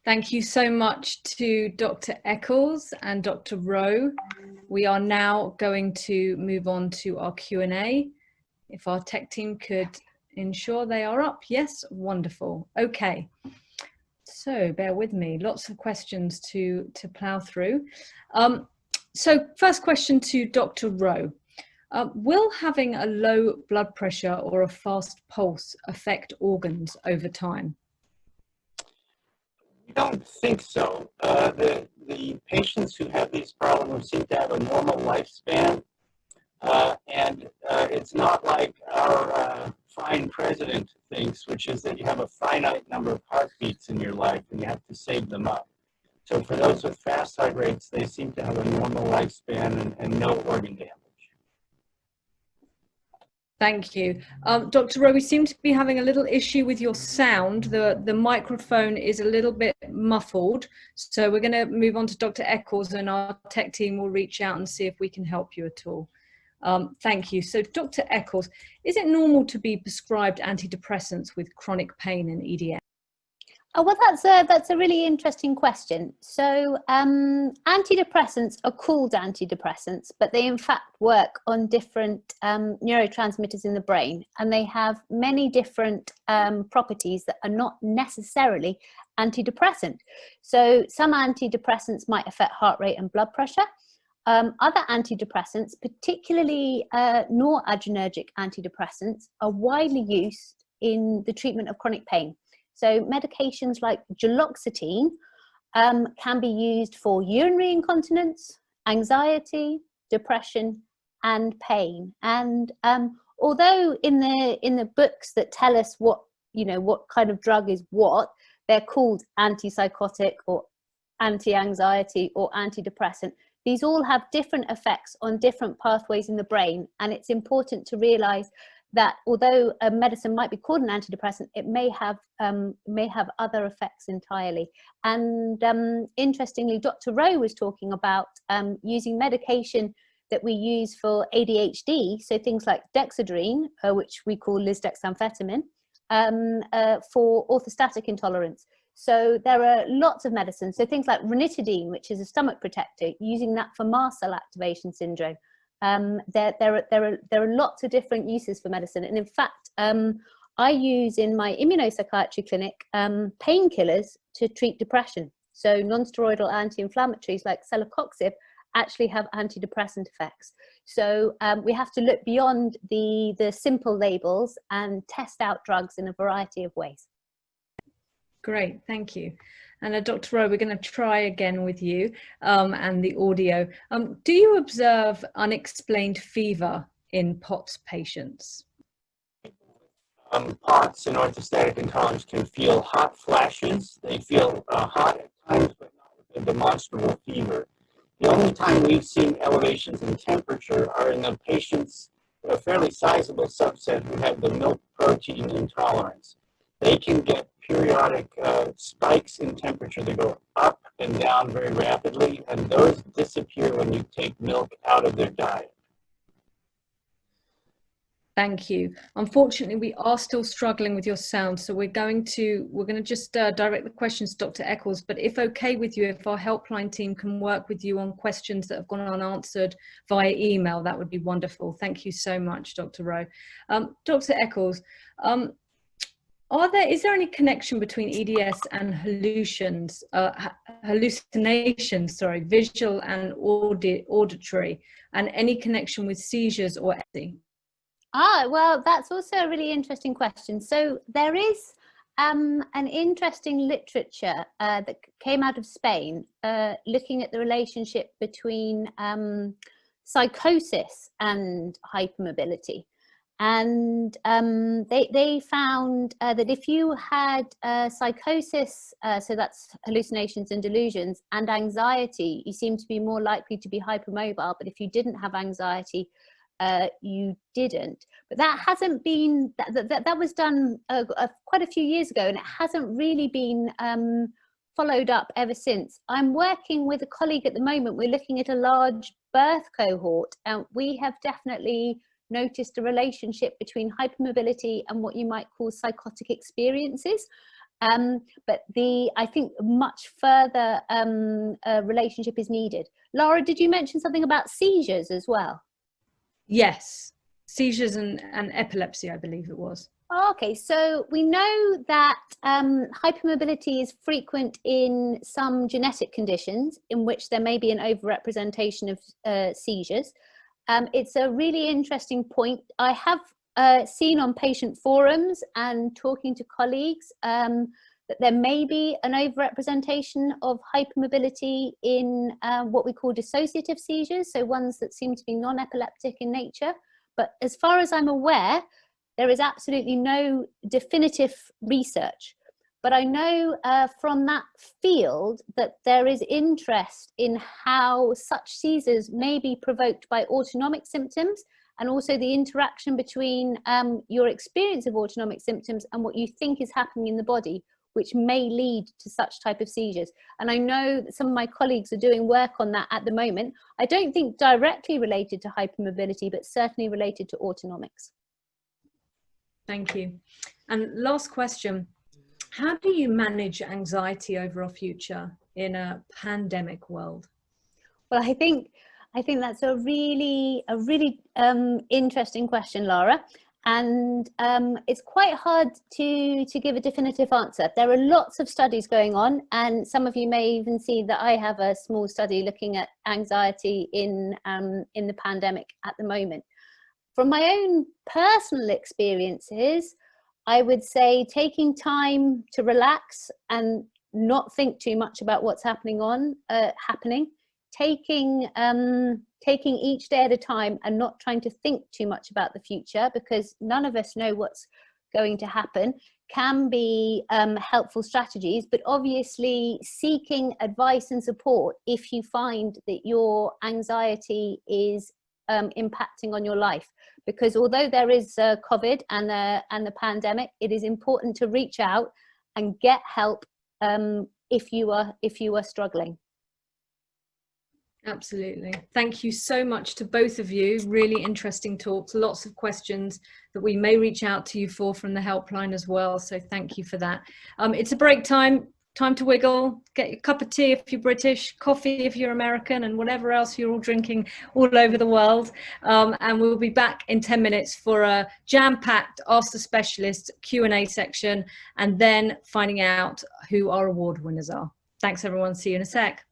Thank you so much to Dr. Eccles and Dr. Rowe. We are now going to move on to our Q&A. If our tech team could ensure they are up. Yes, wonderful. Okay, so bear with me. Lots of questions to plow through. So first question to Dr. Rowe. Will having a low blood pressure or a fast pulse affect organs over time? I don't think so. The patients who have these problems seem to have a normal lifespan, and it's not like our fine president thinks, which is that you have a finite number of heartbeats in your life and you have to save them up. So for those with fast heart rates, they seem to have a normal lifespan and no organ damage. Thank you. Dr. Rowe, we seem to be having a little issue with your sound. The microphone is a little bit muffled. So we're going to move on to Dr. Eccles, and our tech team will reach out and see if we can help you at all. Thank you. So Dr. Eccles, is it normal to be prescribed antidepressants with chronic pain in EDS? Oh, well, that's a really interesting question. So antidepressants are called antidepressants, but they in fact work on different neurotransmitters in the brain, and they have many different properties that are not necessarily antidepressant. So some antidepressants might affect heart rate and blood pressure. Other antidepressants, particularly noradrenergic antidepressants, are widely used in the treatment of chronic pain. So medications like duloxetine can be used for urinary incontinence, anxiety, depression, and pain. And although in the books that tell us what kind of drug is what, they're called antipsychotic or anti-anxiety or antidepressant. These all have different effects on different pathways in the brain, and it's important to realize that although a medicine might be called an antidepressant, it may have other effects entirely. And interestingly, Dr. Rowe was talking about using medication that we use for ADHD, so things like dexedrine, which we call lisdexamphetamine, for orthostatic intolerance. So there are lots of medicines, so things like ranitidine, which is a stomach protector, using that for mast cell activation syndrome. There are lots of different uses for medicine, and in fact I use in my immunopsychiatry clinic painkillers to treat depression. So non-steroidal anti-inflammatories like celecoxib actually have antidepressant effects. So we have to look beyond the simple labels and test out drugs in a variety of ways. Great, thank you. And Dr. Rowe, we're going to try again with you and the audio. Do you observe unexplained fever in POTS patients? POTS and orthostatic intolerance can feel hot flashes. They feel hot at times, but not with a demonstrable fever. The only time we've seen elevations in temperature are in the patients, a fairly sizable subset who have the milk protein intolerance. They can get periodic spikes in temperature that go up and down very rapidly, and those disappear when you take milk out of their diet. Thank you. Unfortunately, we are still struggling with your sound, so we're going to just direct the questions to Dr. Eccles, but if okay with you, if our helpline team can work with you on questions that have gone unanswered via email, that would be wonderful. Thank you so much, Dr. Rowe. Dr. Eccles, is there any connection between EDS and hallucinations, visual and auditory, and any connection with seizures or epilepsy? Well, that's also a really interesting question. So there is an interesting literature that came out of Spain looking at the relationship between psychosis and hypermobility. And they found that if you had psychosis, so that's hallucinations and delusions, and anxiety, you seem to be more likely to be hypermobile. But if you didn't have anxiety, you didn't. But that hasn't been, that was done quite a few years ago, and it hasn't really been followed up ever since. I'm working with a colleague at the moment. We're looking at a large birth cohort, and we have definitely noticed a relationship between hypermobility and what you might call psychotic experiences. But I think much further relationship is needed. Laura, did you mention something about seizures as well? Yes, seizures and epilepsy, I believe it was. Okay, so we know that hypermobility is frequent in some genetic conditions in which there may be an overrepresentation of seizures. It's a really interesting point. I have seen on patient forums and talking to colleagues that there may be an overrepresentation of hypermobility in what we call dissociative seizures, so ones that seem to be non-epileptic in nature. But as far as I'm aware, there is absolutely no definitive research. But I know from that field that there is interest in how such seizures may be provoked by autonomic symptoms, and also the interaction between your experience of autonomic symptoms and what you think is happening in the body, which may lead to such type of seizures. And I know that some of my colleagues are doing work on that at the moment. I don't think directly related to hypermobility, but certainly related to autonomics. Thank you. And last question, how do you manage anxiety over our future in a pandemic world? Well, I think that's a really interesting question, Laura. And it's quite hard to give a definitive answer. There are lots of studies going on, and some of you may even see that I have a small study looking at anxiety in the pandemic at the moment. From my own personal experiences, I would say taking time to relax and not think too much about what's happening, taking each day at a time and not trying to think too much about the future, because none of us know what's going to happen, can be helpful strategies. But obviously seeking advice and support if you find that your anxiety is impacting on your life, because although there is COVID and the pandemic, it is important to reach out and get help if you are struggling. Absolutely. Thank you so much to both of you. Really interesting talks, lots of questions that we may reach out to you for from the helpline as well. So thank you for that. It's a break time to wiggle, get your cup of tea if you're British, coffee if you're American, and whatever else you're all drinking all over the world. And we'll be back in 10 minutes for a jam-packed Ask the Specialist Q&A section, and then finding out who our award winners are. Thanks everyone. See you in a sec.